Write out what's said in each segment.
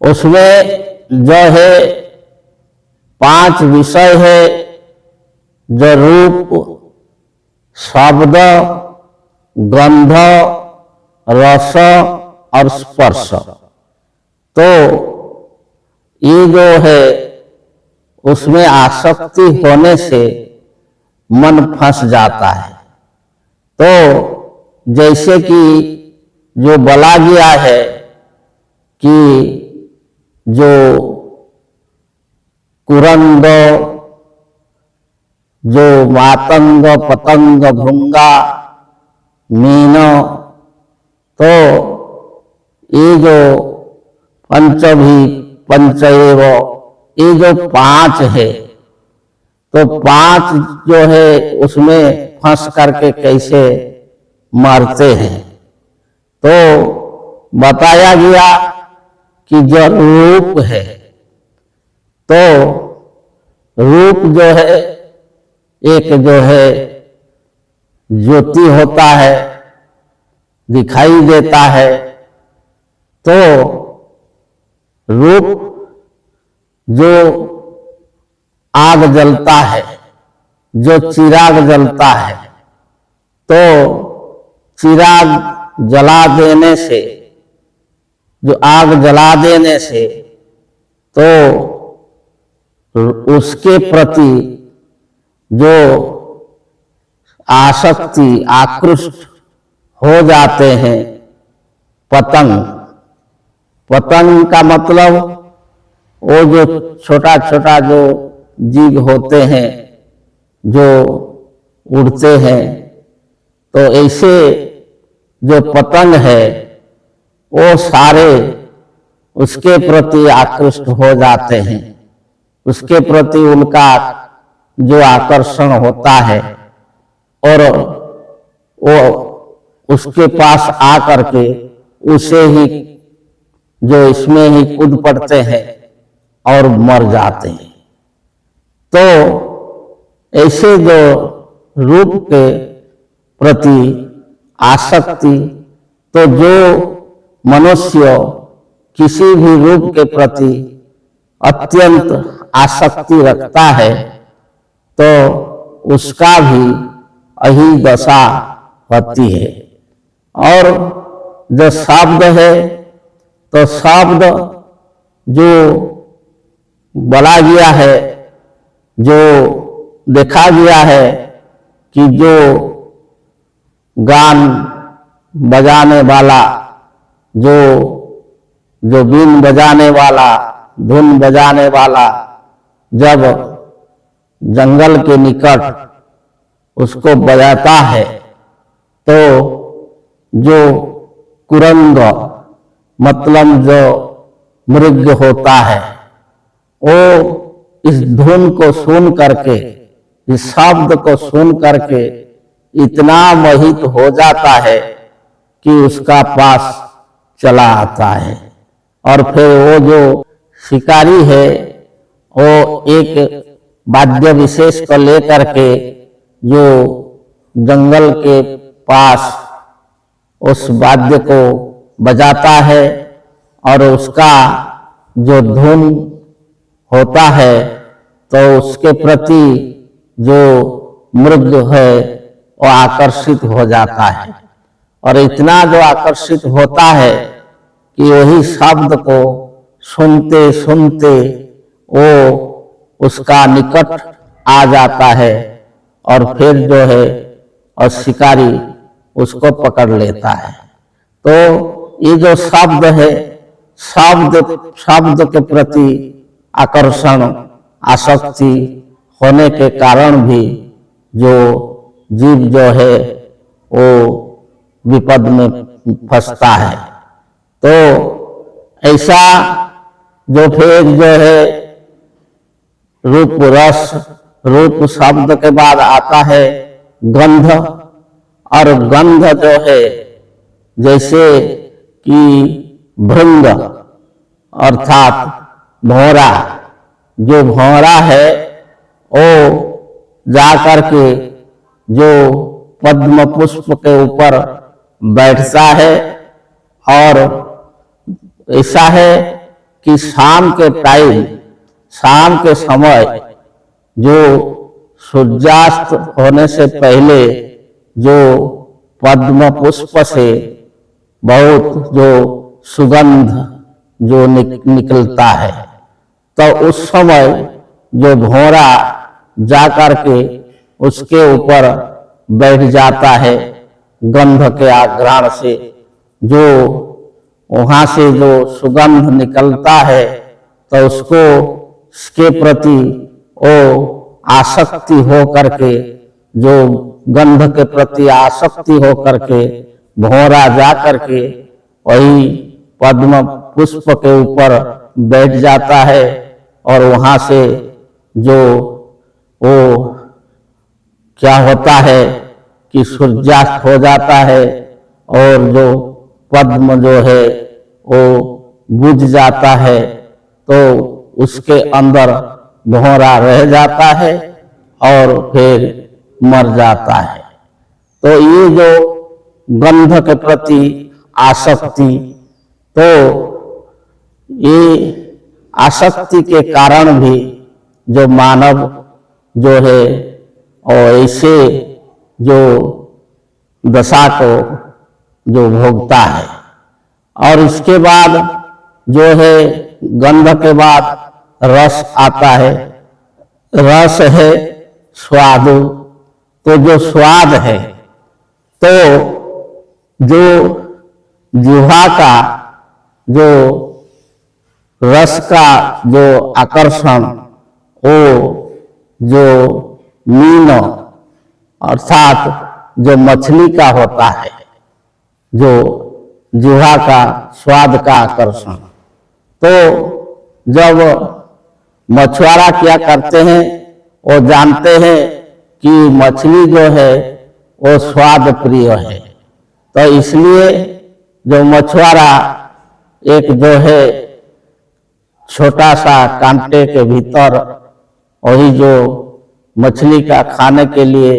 उसमें जो है 5 विषय है, जो रूप, शब्द, गंध, रस और स्पर्श। तो ये जो है उसमें आसक्ति होने से मन फंस जाता है। तो जैसे कि जो बोला गया है कि जो कुरंग, जो मातंग, पतंग, भृंगा, मीन, तो ये जो पंचभी पंचएव, ये जो 5 है, तो 5 जो है उसमें फंस करके कैसे मरते हैं। तो बताया गया कि जो रूप है, तो रूप जो है एक जो है ज्योति होता है, दिखाई देता है। तो रूप जो आग जलता है, जो चिराग जलता है, तो चिराग जला देने से, जो आग जला देने से, तो उसके प्रति जो आसक्ति, आकृष्ट हो जाते हैं पतंग। पतंग का मतलब वो जो छोटा छोटा जो जीव होते हैं जो उड़ते हैं, तो ऐसे जो पतंग है वो सारे उसके प्रति आकृष्ट हो जाते हैं। उसके प्रति उनका जो आकर्षण होता है और वो उसके पास आकर के उसे ही जो इसमें ही कूद पड़ते हैं और मर जाते हैं। तो ऐसे जो रूप के प्रति आसक्ति, तो जो मनुष्य किसी भी रूप के प्रति अत्यंत आसक्ति रखता है, तो उसका भी यही दशा होती है। और जो शब्द है, तो शब्द जो बोला गया है, जो देखा गया है कि जो गान बजाने वाला, जो बीन बजाने वाला, धुन बजाने वाला जब जंगल के निकट उसको बजाता है, तो जो कुरंग मतलब जो मृग होता है, वो इस धुन को सुन करके, इस शब्द को सुन करके इतना मोहित हो जाता है कि उसका पास चला आता है। और फिर वो जो शिकारी है, वो एक वाद्य विशेष को लेकर के जो जंगल के पास उस वाद्य को बजाता है, और उसका जो धुन होता है, तो उसके प्रति जो मृग है वो आकर्षित हो जाता है। और इतना जो आकर्षित होता है कि वही शब्द को सुनते सुनते वो उसका निकट आ जाता है, और फिर जो है और शिकारी उसको पकड़ लेता है। तो ये जो शब्द है, शब्द के प्रति आकर्षण आसक्ति होने के कारण भी जो जीव जो है वो विपद में फंसता है। तो ऐसा जो फिर जो है रूप रस, रूप शब्द के बाद आता है गंध, और गंध जो है जैसे कि भृंग अर्थात भौरा, जो भौरा है वो जाकर के जो पद्म पुष्प के ऊपर बैठता है, और ऐसा है कि शाम के टाइम, शाम के समय जो सूर्यास्त होने से पहले जो पद्म पुष्प से बहुत जो सुगंध जो निकलता है, तो उस समय जो भौरा जाकर के उसके ऊपर बैठ जाता है गंध के आग्रहण से। जो वहां से जो सुगंध निकलता है तो उसको इसके प्रति वो आसक्ति हो करके, जो गंध के प्रति आसक्ति हो करके भौरा जा करके वही पद्म पुष्प के ऊपर बैठ जाता है, और वहां से जो वो क्या होता है कि सूर्यास्त हो जाता है, और जो पद्म जो है वो बुझ जाता है, तो उसके अंदर भौरा रह जाता है और फिर मर जाता है। तो ये जो गंध के प्रति आसक्ति, तो ये आसक्ति के कारण भी जो मानव जो है और ऐसे जो दशा को जो भोगता है। और इसके बाद जो है गंध के बाद रस आता है। रस है स्वाद, तो जो स्वाद है, तो जो जिह्वा का जो रस का जो आकर्षण, वो जो मीन अर्थात जो मछली का होता है, जो जिह्वा का स्वाद का आकर्षण। तो जब मछुआरा क्या करते हैं, वो जानते हैं कि मछली जो है वो स्वाद प्रिय है, तो इसलिए जो मछुआरा एक जो है छोटा सा कांटे के भीतर वही जो मछली का खाने के लिए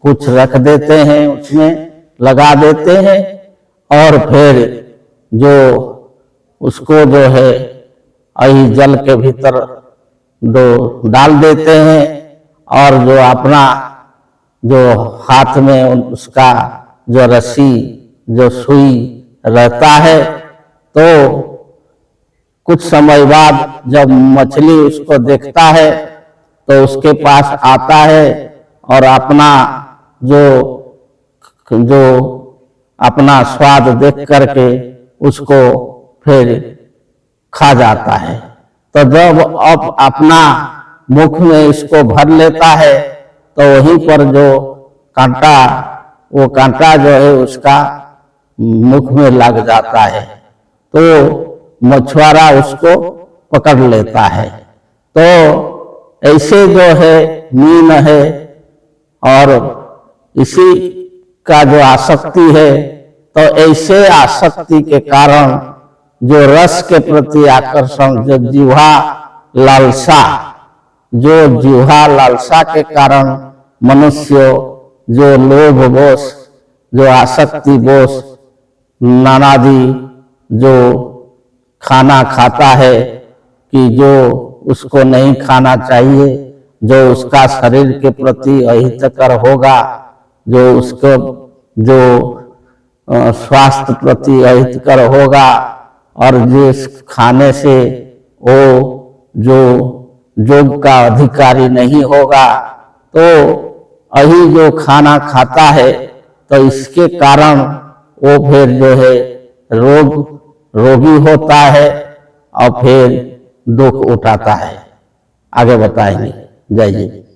कुछ रख देते हैं, उसमें लगा देते हैं, और फिर जो उसको जो है वही जल के भीतर दो डाल देते हैं, और जो अपना जो हाथ में उसका जो रस्सी जो सुई रहता है, तो कुछ समय बाद जब मछली उसको देखता है तो उसके पास आता है और अपना जो अपना स्वाद देख करके उसको फिर खा जाता है। तो जब अब अपना मुख में इसको भर लेता है तो वहीं पर जो कांटा, वो कांटा जो है उसका मुख में लग जाता है, तो मछुआरा उसको पकड़ लेता है। तो ऐसे जो है मीन है, और इसी का जो आसक्ति है, तो ऐसे आसक्ति के कारण जो रस के प्रति आकर्षण, जो जिह्वा लालसा, जो जिह्वा लालसा के कारण मनुष्य जो लोभ वश, जो आसक्ति वश नानादि जो खाना खाता है कि जो उसको नहीं खाना चाहिए, जो उसका शरीर के प्रति अहितकर होगा, जो उसको जो स्वास्थ्य प्रति अहितकर होगा, और जिस खाने से वो जो योग का अधिकारी नहीं होगा, तो अही जो खाना खाता है, तो इसके कारण वो फिर जो है रोगी होता है, और फिर दुख उठाता है। आगे बताएंगे। जय जी।